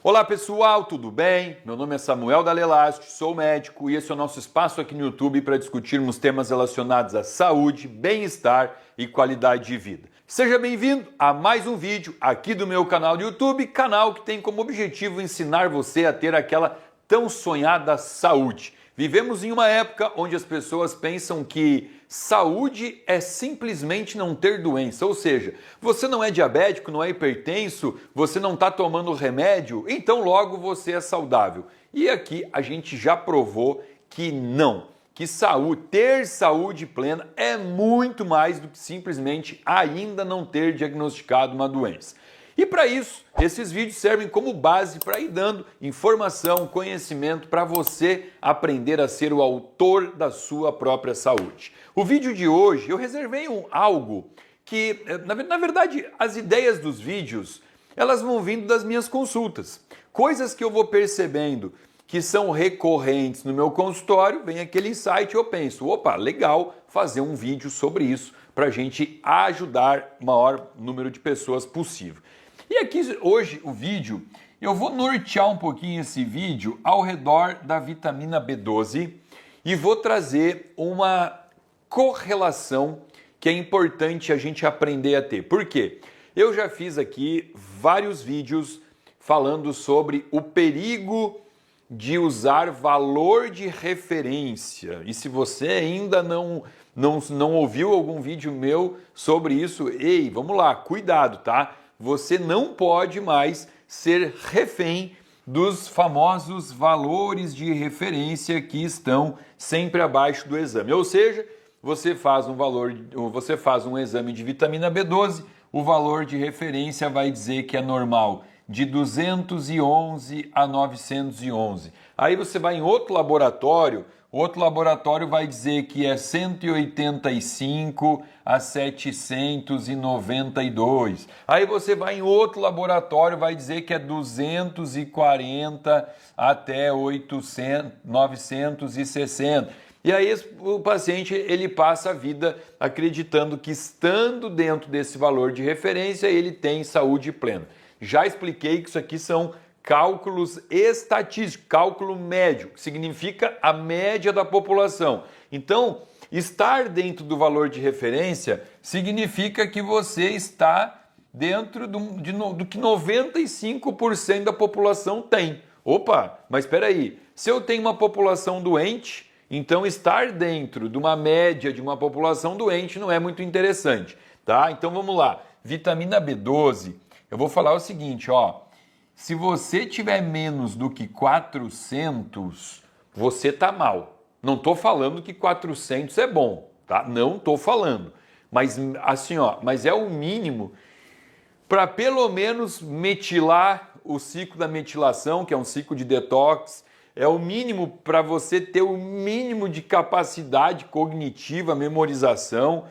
Olá pessoal, tudo bem? Meu nome é Samuel Dalelast, sou médico e esse é o nosso espaço aqui no YouTube para discutirmos temas relacionados à saúde, bem-estar e qualidade de vida. Seja bem-vindo a mais um vídeo aqui do meu canal do YouTube, canal que tem como objetivo ensinar você a ter aquela tão sonhada saúde. Vivemos em uma época onde as pessoas pensam que saúde é simplesmente não ter doença, ou seja, você não é diabético, não é hipertenso, você não está tomando remédio, então logo você é saudável. E aqui a gente já provou que não, que ter saúde plena é muito mais do que simplesmente ainda não ter diagnosticado uma doença. E para isso, esses vídeos servem como base para ir dando informação, conhecimento para você aprender a ser o autor da sua própria saúde. O vídeo de hoje eu reservei algo que, na verdade, as ideias dos vídeos, elas vão vindo das minhas consultas. Coisas que eu vou percebendo que são recorrentes no meu consultório, vem aquele insight e eu penso, opa, legal fazer um vídeo sobre isso para a gente ajudar o maior número de pessoas possível. E aqui hoje o vídeo, eu vou nortear um pouquinho esse vídeo ao redor da vitamina B12 e vou trazer uma correlação que é importante a gente aprender a ter. Por quê? Eu já fiz aqui vários vídeos falando sobre o perigo de usar valor de referência. E se você ainda não ouviu algum vídeo meu sobre isso, ei, vamos lá, cuidado, tá? Você não pode mais ser refém dos famosos valores de referência que estão sempre abaixo do exame. Ou seja, você faz um exame de vitamina B12, o valor de referência vai dizer que é normal de 211 a 911. Aí você vai em outro laboratório vai dizer que é 185 a 792. Aí você vai em outro laboratório, vai dizer que é 240 até 960. E aí o paciente ele passa a vida acreditando que estando dentro desse valor de referência ele tem saúde plena. Já expliquei que isso aqui são cálculos estatísticos, cálculo médio, que significa a média da população. Então, estar dentro do valor de referência significa que você está dentro do que 95% da população tem. Opa, mas espera aí, se eu tenho uma população doente, então estar dentro de uma média de uma população doente não é muito interessante, tá? Então vamos lá, vitamina B12, eu vou falar o seguinte, ó. Se você tiver menos do que 400, você tá mal. Não tô falando que 400 é bom, tá? Não tô falando. Mas assim, ó, mas é o mínimo para pelo menos metilar o ciclo da metilação, que é um ciclo de detox, é o mínimo para você ter o mínimo de capacidade cognitiva, memorização,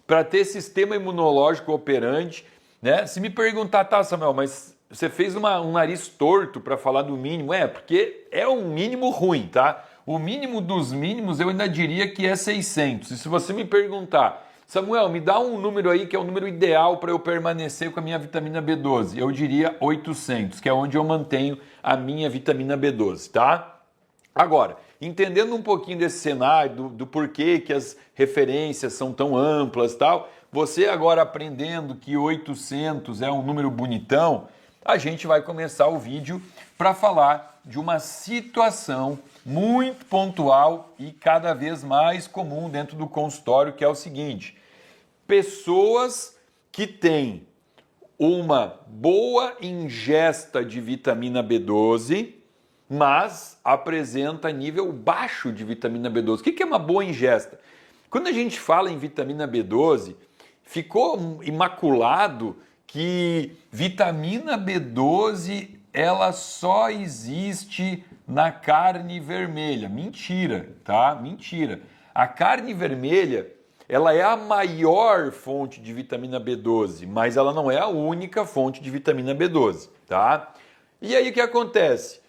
para ter sistema imunológico operante, né? Se me perguntar, tá, Samuel, mas você fez um nariz torto para falar do mínimo. Porque é um mínimo ruim, tá? O mínimo dos mínimos eu ainda diria que é 600. E se você me perguntar, Samuel, me dá um número aí que é o número ideal para eu permanecer com a minha vitamina B12, eu diria 800, que é onde eu mantenho a minha vitamina B12, tá? Agora, entendendo um pouquinho desse cenário, do porquê que as referências são tão amplas e tal, você agora aprendendo que 800 é um número bonitão, a gente vai começar o vídeo para falar de uma situação muito pontual e cada vez mais comum dentro do consultório, que é o seguinte: pessoas que têm uma boa ingesta de vitamina B12, mas apresenta nível baixo de vitamina B12. O que é uma boa ingesta? Quando a gente fala em vitamina B12, ficou imaculado que vitamina B12 ela só existe na carne vermelha. Mentira, tá? Mentira. A carne vermelha, ela é a maior fonte de vitamina B12, mas ela não é a única fonte de vitamina B12, tá? E aí o que acontece?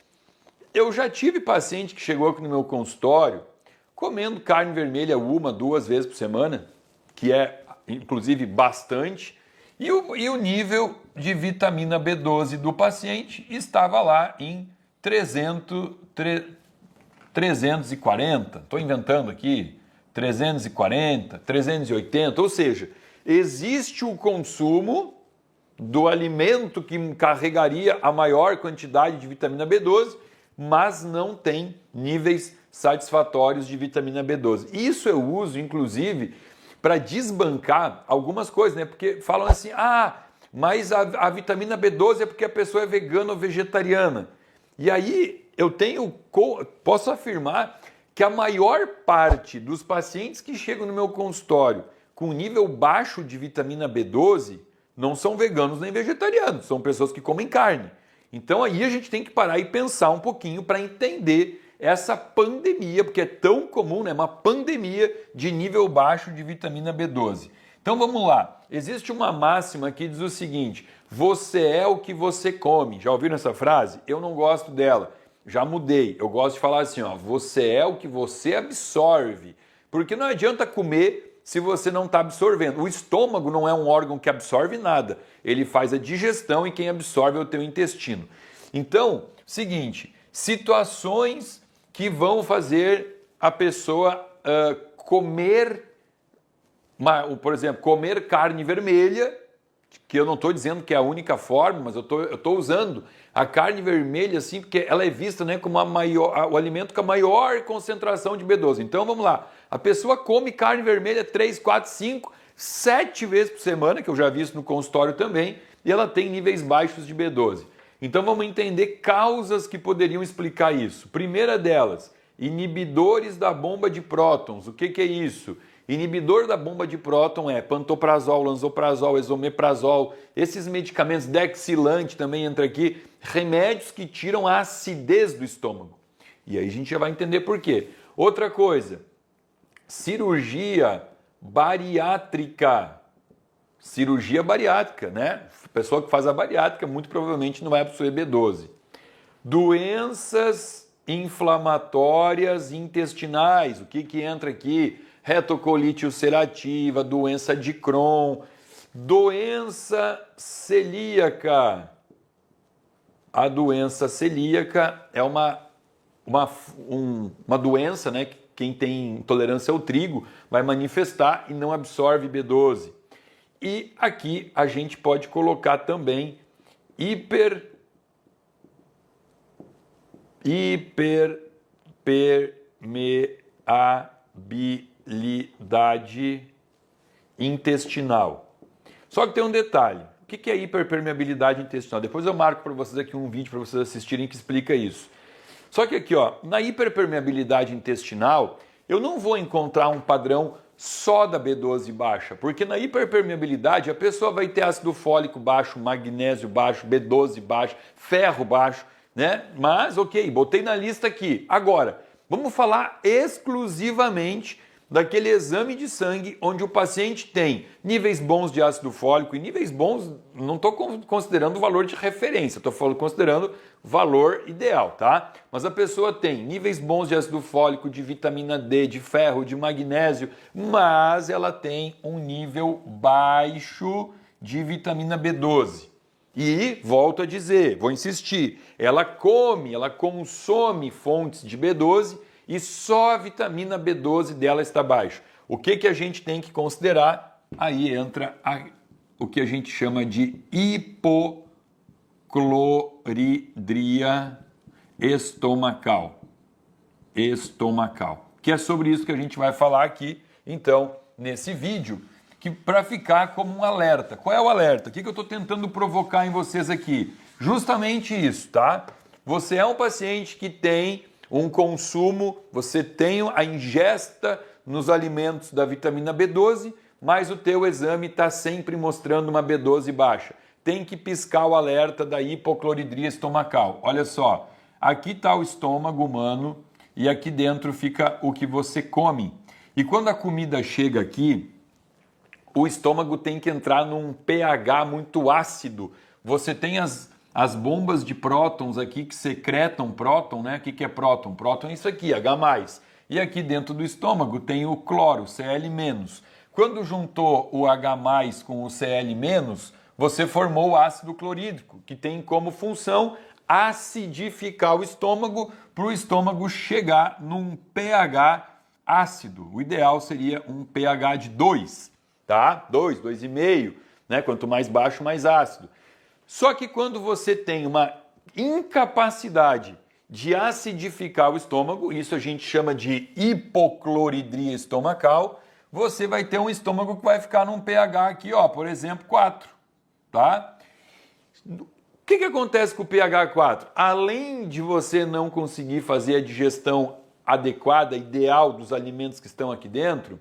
Eu já tive paciente que chegou aqui no meu consultório comendo carne vermelha 1, 2 vezes por semana, que é inclusive bastante, E o nível de vitamina B12 do paciente estava lá em 340, estou inventando aqui, 340, 380, ou seja, existe o consumo do alimento que carregaria a maior quantidade de vitamina B12, mas não tem níveis satisfatórios de vitamina B12. Isso eu uso, inclusive, para desbancar algumas coisas, né? Porque falam assim, mas a vitamina B12 é porque a pessoa é vegana ou vegetariana. E aí posso afirmar que a maior parte dos pacientes que chegam no meu consultório com nível baixo de vitamina B12 não são veganos nem vegetarianos, são pessoas que comem carne. Então aí a gente tem que parar e pensar um pouquinho para entender essa pandemia, porque é tão comum, né? Uma pandemia de nível baixo de vitamina B12. Então vamos lá, existe uma máxima que diz o seguinte, você é o que você come. Já ouviram essa frase? Eu não gosto dela, já mudei. Eu gosto de falar assim, você é o que você absorve. Porque não adianta comer se você não está absorvendo. O estômago não é um órgão que absorve nada. Ele faz a digestão e quem absorve é o teu intestino. Então, seguinte, situações que vão fazer a pessoa comer, por exemplo, comer carne vermelha, que eu não estou dizendo que é a única forma, mas eu estou usando a carne vermelha assim, porque ela é vista, né, como o alimento com a maior concentração de B12. Então vamos lá, a pessoa come carne vermelha 3, 4, 5, 7 vezes por semana, que eu já vi isso no consultório também, e ela tem níveis baixos de B12. Então vamos entender causas que poderiam explicar isso. Primeira delas, inibidores da bomba de prótons. O que é isso? Inibidor da bomba de próton é pantoprazol, lansoprazol, esomeprazol, esses medicamentos, Dexilante também entra aqui, remédios que tiram a acidez do estômago. E aí a gente já vai entender por quê. Outra coisa, cirurgia bariátrica. Cirurgia bariátrica, né? A pessoa que faz a bariátrica muito provavelmente não vai absorver B12. Doenças inflamatórias intestinais. O que entra aqui? Retocolite ulcerativa, doença de Crohn, doença celíaca. A doença celíaca é uma doença, né, que quem tem intolerância ao trigo vai manifestar e não absorve B12. E aqui a gente pode colocar também hiperpermeabilidade intestinal. Só que tem um detalhe. O que é hiperpermeabilidade intestinal? Depois eu marco para vocês aqui um vídeo para vocês assistirem que explica isso. Só que aqui, na hiperpermeabilidade intestinal, eu não vou encontrar um padrão só da B12 baixa, porque na hiperpermeabilidade a pessoa vai ter ácido fólico baixo, magnésio baixo, B12 baixo, ferro baixo, né? Mas, ok, botei na lista aqui. Agora, vamos falar exclusivamente daquele exame de sangue onde o paciente tem níveis bons de ácido fólico, e níveis bons, não estou considerando o valor de referência, estou considerando valor ideal, tá? Mas a pessoa tem níveis bons de ácido fólico, de vitamina D, de ferro, de magnésio, mas ela tem um nível baixo de vitamina B12. E, volto a dizer, vou insistir, ela consome fontes de B12 e só a vitamina B12 dela está baixa. O que a gente tem que considerar? Aí entra o que a gente chama de hipocloridria estomacal. Que é sobre isso que a gente vai falar aqui, então, nesse vídeo, que para ficar como um alerta. Qual é o alerta? O que eu estou tentando provocar em vocês aqui? Justamente isso, tá? Você é um paciente que tem um consumo, você tem a ingesta nos alimentos da vitamina B12, mas o teu exame está sempre mostrando uma B12 baixa. Tem que piscar o alerta da hipocloridria estomacal. Olha só, aqui está o estômago humano e aqui dentro fica o que você come. E quando a comida chega aqui, o estômago tem que entrar num pH muito ácido. Você tem as bombas de prótons aqui que secretam próton, né? O que é próton? Próton é isso aqui, H+. E aqui dentro do estômago tem o cloro, Cl-. Quando juntou o H+ com o Cl-, você formou o ácido clorídrico, que tem como função acidificar o estômago para o estômago chegar num pH ácido. O ideal seria um pH de 2, tá? 2, 2,5, né? Quanto mais baixo, mais ácido. Só que quando você tem uma incapacidade de acidificar o estômago, isso a gente chama de hipocloridria estomacal, você vai ter um estômago que vai ficar num pH aqui, ó, por exemplo, 4, tá? O que acontece com o pH 4? Além de você não conseguir fazer a digestão adequada, ideal dos alimentos que estão aqui dentro,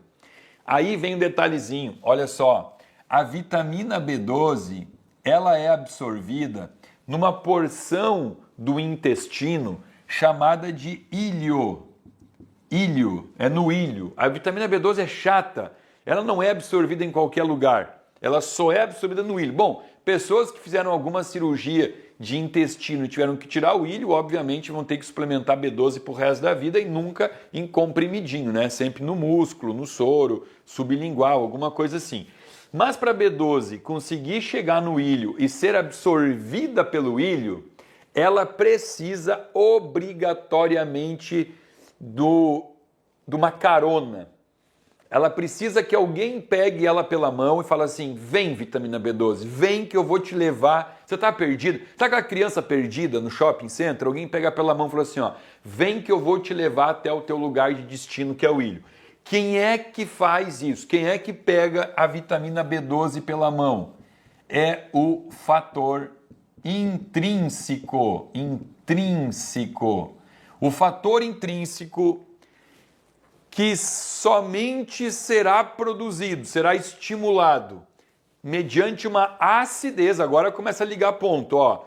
aí vem um detalhezinho, olha só, a vitamina B12, ela é absorvida numa porção do intestino chamada de íleo. Íleo, é no íleo. A vitamina B12 é chata, ela não é absorvida em qualquer lugar, ela só é absorvida no íleo. Bom, pessoas que fizeram alguma cirurgia de intestino e tiveram que tirar o íleo, obviamente vão ter que suplementar B12 pro resto da vida e nunca em comprimidinho, né? Sempre no músculo, no soro, sublingual, alguma coisa assim. Mas para B12 conseguir chegar no íleo e ser absorvida pelo íleo, ela precisa obrigatoriamente de uma carona. Ela precisa que alguém pegue ela pela mão e fale assim, vem vitamina B12, vem que eu vou te levar. Você tá perdido? Tá aquela criança perdida no shopping center? Alguém pega pela mão e fala assim, ó, vem que eu vou te levar até o teu lugar de destino, que é o íleo. Quem é que faz isso? Quem é que pega a vitamina B12 pela mão? É o fator intrínseco. O fator intrínseco que somente será produzido, será estimulado mediante uma acidez. Agora começa a ligar ponto, ó.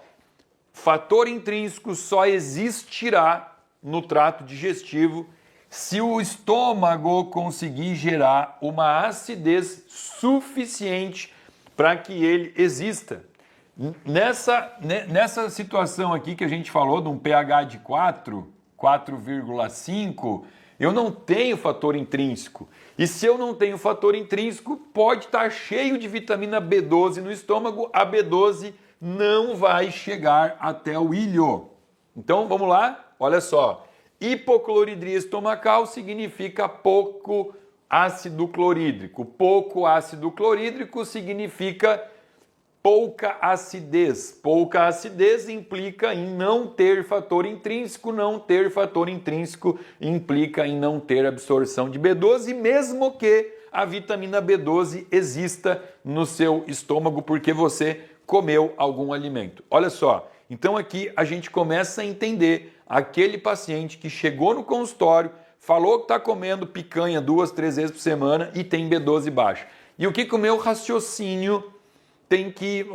Fator intrínseco só existirá no trato digestivo se o estômago conseguir gerar uma acidez suficiente para que ele exista. Nessa situação aqui que a gente falou de um pH de 4, 4,5, eu não tenho fator intrínseco. E se eu não tenho fator intrínseco, pode estar cheio de vitamina B12 no estômago, a B12 não vai chegar até o íleo. Então vamos lá? Olha só. Hipocloridria estomacal significa pouco ácido clorídrico. Pouco ácido clorídrico significa pouca acidez. Pouca acidez implica em não ter fator intrínseco. Não ter fator intrínseco implica em não ter absorção de B12, mesmo que a vitamina B12 exista no seu estômago porque você comeu algum alimento. Olha só, então aqui a gente começa a entender aquele paciente que chegou no consultório, falou que está comendo picanha 2, 3 vezes por semana e tem B12 baixa. E o que o meu raciocínio tem que...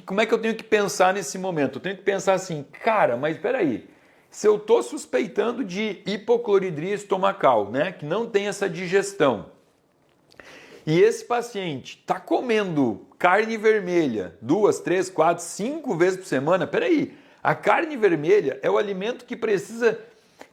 Como é que eu tenho que pensar nesse momento? Eu tenho que pensar assim, cara, mas espera aí, se eu estou suspeitando de hipocloridria estomacal, né, que não tem essa digestão, e esse paciente está comendo carne vermelha 2, 3, 4, 5 vezes por semana, peraí, a carne vermelha é o alimento que precisa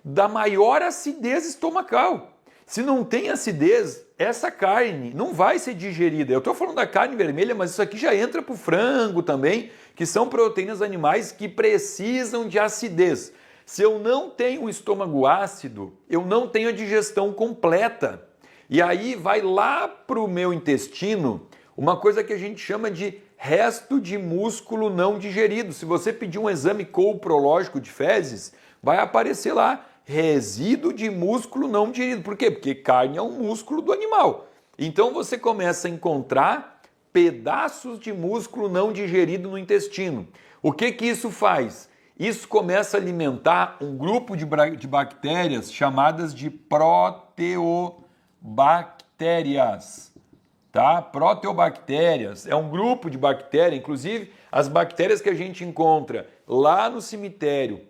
da maior acidez estomacal. Se não tem acidez, essa carne não vai ser digerida. Eu estou falando da carne vermelha, mas isso aqui já entra para o frango também, que são proteínas animais que precisam de acidez. Se eu não tenho um estômago ácido, eu não tenho a digestão completa. E aí vai lá para o meu intestino uma coisa que a gente chama de resto de músculo não digerido. Se você pedir um exame coprológico de fezes, vai aparecer lá resíduo de músculo não digerido. Por quê? Porque carne é um músculo do animal. Então você começa a encontrar pedaços de músculo não digerido no intestino. O que isso faz? Isso começa a alimentar um grupo de bactérias chamadas de proteobactérias. Tá? Proteobactérias é um grupo de bactérias, inclusive as bactérias que a gente encontra lá no cemitério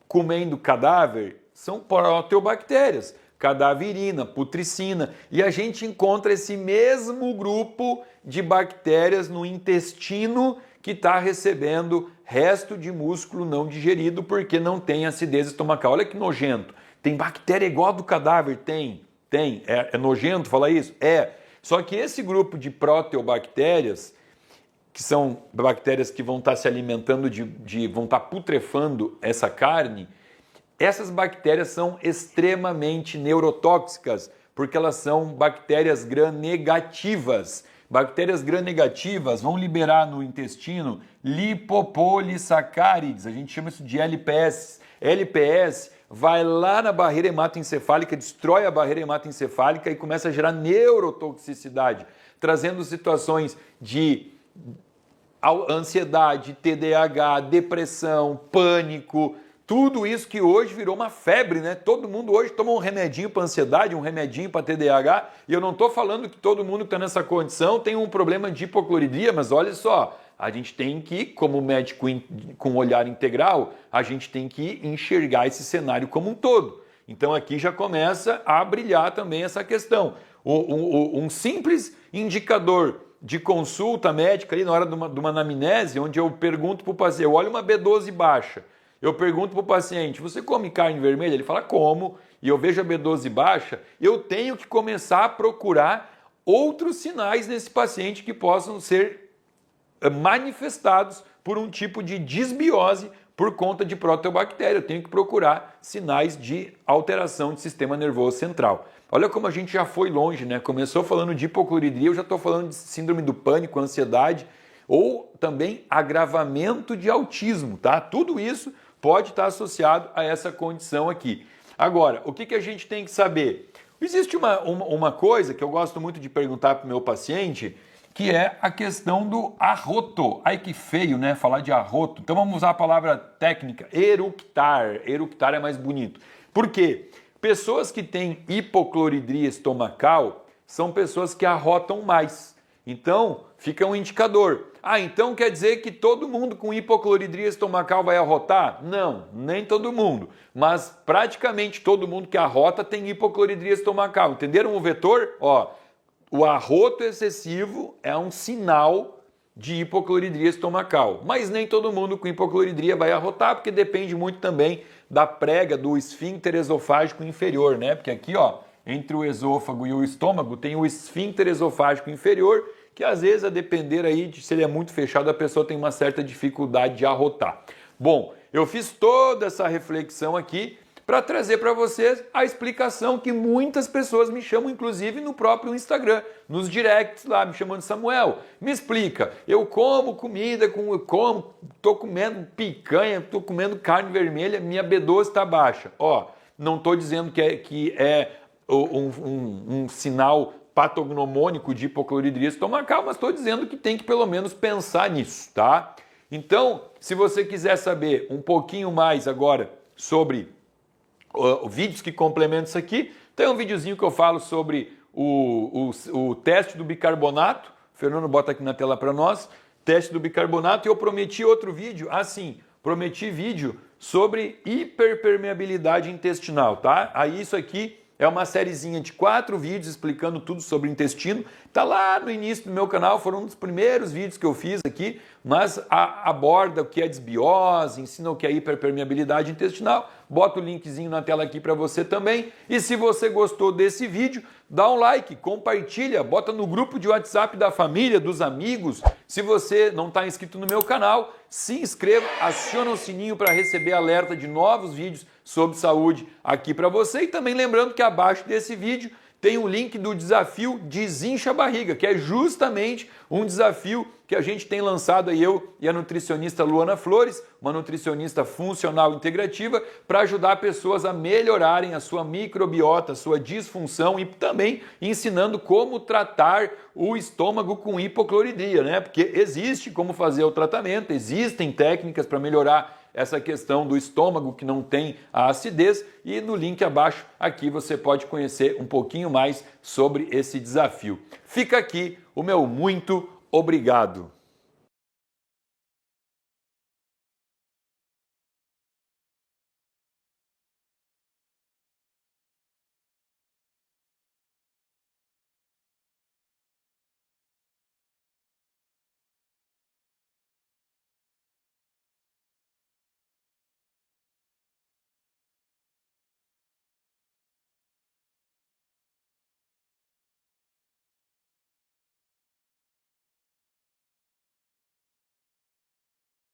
comendo cadáver são proteobactérias, cadaverina, putricina, e a gente encontra esse mesmo grupo de bactérias no intestino que está recebendo resto de músculo não digerido porque não tem acidez estomacal. Olha que nojento. Tem bactéria igual a do cadáver? Tem. É nojento falar isso? É. Só que esse grupo de proteobactérias, que são bactérias que vão estar se alimentando vão estar putrefando essa carne, essas bactérias são extremamente neurotóxicas, porque elas são bactérias gram-negativas. Bactérias gram-negativas vão liberar no intestino lipopolissacárides, a gente chama isso de LPS. LPS vai lá na barreira hematoencefálica, destrói a barreira hematoencefálica e começa a gerar neurotoxicidade, trazendo situações de ansiedade, TDAH, depressão, pânico, tudo isso que hoje virou uma febre, né? Todo mundo hoje toma um remedinho para ansiedade, um remedinho para TDAH, e eu não estou falando que todo mundo que está nessa condição tem um problema de hipocloridria, mas olha só, a gente tem que, como médico com olhar integral, a gente tem que enxergar esse cenário como um todo. Então aqui já começa a brilhar também essa questão. Um simples indicador de consulta médica ali na hora de uma anamnese, onde eu pergunto para o paciente, eu olho uma B12 baixa, eu pergunto para o paciente, você come carne vermelha? Ele fala, como, e eu vejo a B12 baixa, eu tenho que começar a procurar outros sinais nesse paciente que possam ser manifestados por um tipo de disbiose por conta de proteobactéria. Eu tenho que procurar sinais de alteração do sistema nervoso central. Olha como a gente já foi longe, né? Começou falando de hipocloridria, eu já estou falando de síndrome do pânico, ansiedade ou também agravamento de autismo, tá? Tudo isso pode estar associado a essa condição aqui. Agora, o que a gente tem que saber? Existe uma coisa que eu gosto muito de perguntar para o meu paciente, que é a questão do arroto. Ai, que feio, né? Falar de arroto. Então vamos usar a palavra técnica, eructar. Eructar é mais bonito. Por quê? Pessoas que têm hipocloridria estomacal são pessoas que arrotam mais. Então, fica um indicador. Então quer dizer que todo mundo com hipocloridria estomacal vai arrotar? Não, nem todo mundo. Mas praticamente todo mundo que arrota tem hipocloridria estomacal. Entenderam o vetor? O arroto excessivo é um sinal de hipocloridria estomacal. Mas nem todo mundo com hipocloridria vai arrotar, porque depende muito também da prega do esfíncter esofágico inferior, né? Porque aqui, entre o esôfago e o estômago tem o esfíncter esofágico inferior, que às vezes, a depender aí de se ele é muito fechado, a pessoa tem uma certa dificuldade de arrotar. Bom, eu fiz toda essa reflexão aqui para trazer para vocês a explicação que muitas pessoas me chamam, inclusive no próprio Instagram, nos directs lá, me chamando de Samuel. Me explica, eu como comida, tô comendo picanha, tô comendo carne vermelha, minha B12 está baixa. Não estou dizendo que é um sinal patognomônico de hipocloridria estomacal, mas estou dizendo que tem que pelo menos pensar nisso, tá? Então, se você quiser saber um pouquinho mais agora sobre vídeos que complementam isso aqui, tem um videozinho que eu falo sobre o teste do bicarbonato. O Fernando bota aqui na tela para nós, teste do bicarbonato, e eu prometi outro vídeo, prometi vídeo sobre hiperpermeabilidade intestinal, tá? Aí isso aqui é uma sériezinha de 4 vídeos explicando tudo sobre o intestino. Está lá no início do meu canal, foram um dos primeiros vídeos que eu fiz aqui, mas aborda o que é desbiose, ensina o que é hiperpermeabilidade intestinal. Bota o linkzinho na tela aqui para você também. E se você gostou desse vídeo, dá um like, compartilha, bota no grupo de WhatsApp da família, dos amigos. Se você não está inscrito no meu canal, se inscreva, aciona o sininho para receber alerta de novos vídeos sobre saúde aqui para você. E também lembrando que abaixo desse vídeo tem o link do desafio Desincha a Barriga, que é justamente um desafio que a gente tem lançado aí, eu e a nutricionista Luana Flores, uma nutricionista funcional integrativa, para ajudar pessoas a melhorarem a sua microbiota, a sua disfunção, e também ensinando como tratar o estômago com hipocloridria, né? Porque existe como fazer o tratamento, existem técnicas para melhorar essa questão do estômago que não tem a acidez, e no link abaixo aqui você pode conhecer um pouquinho mais sobre esse desafio. Fica aqui o meu muito obrigado.